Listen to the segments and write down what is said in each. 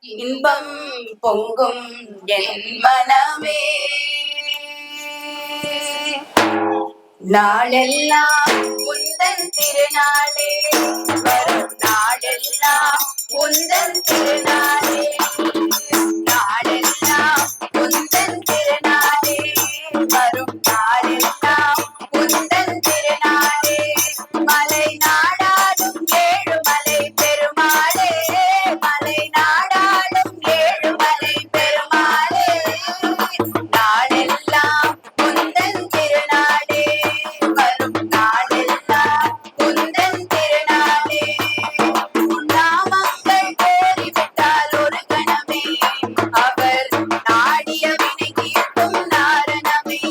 இன்பம் பொங்கும் என் மனமே. நாளெல்லாம் உந்தன் திருநாளே, வரும் நாளெல்லாம் உந்தன் திருநாளே. நாளெல்லாம் உந்தன் திருநாளே, வரும் நாளெல்லாம் உந்தன் திருநாளே. மலை நாடாலும் ஏழுமலை பெருமாளே, மலை நாடாலும் ஏழுமலை பெருமாளே. நாளெல்லாம் உந்தன் திருநாளே, வரும் நாளெல்லாம் உந்தன் திருநாளே. நாமங்கள் கோரிவிட்டால் ஒரு கணமே, அவர் நாடிய வினை தீர்க்கும் நாரணமே.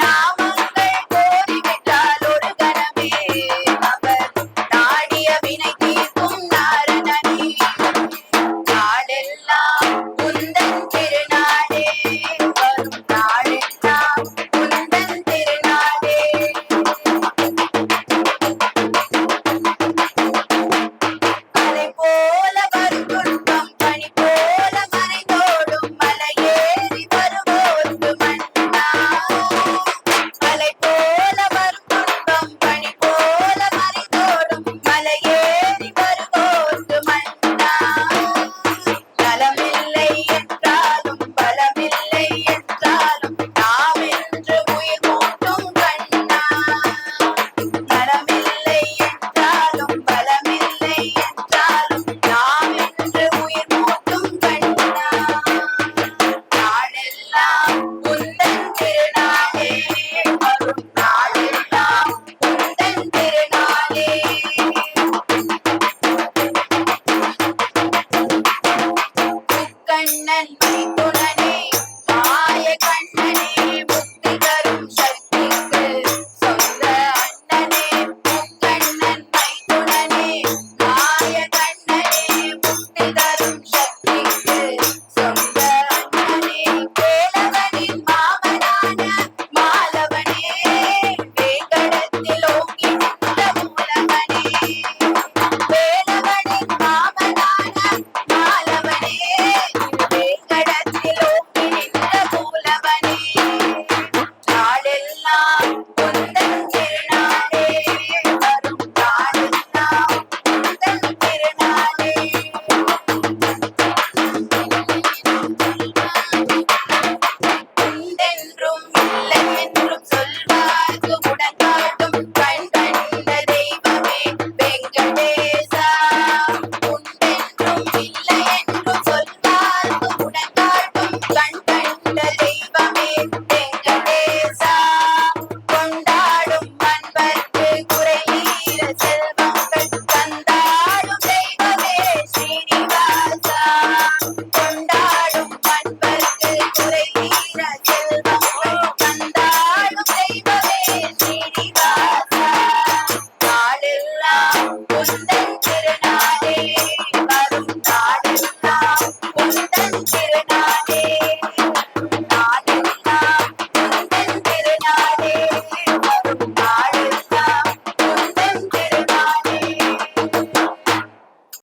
நாமங்கள் கோரிவிட்டால் ஒரு கணமே, அவர் நாடிய வினை தீர்க்கும் நாரணமே. நாளெல்லாம் உந்தன் திருநாளே, வரும் நாளெல்லாம் உந்தன் திருநாளே. அலை போல வரும் துன்பம் பனி போல மறைந்தோடும், மலையேறி வருவோர்க்கு மன்னா. அலை போல வரும் துன்பம் பனி போல மறைந்தோடும், மலையேறி வருவோர்க்கு மன்னா. நலமில்லை என்றாலும் பலமில்லை என்றாலும் நாம் என்று உயிர் மூட்டும் கண்ணா. நலமில்லை என்றாலும் பலமில்லை என்றாலும் நாம் என்று உயிர் மூட்டும் கண்ணா. நாளெல்லாம் உந்தன் திருநாளே, வரும் நாளெல்லாம் உந்தன் திருநாளே. கண்ணன்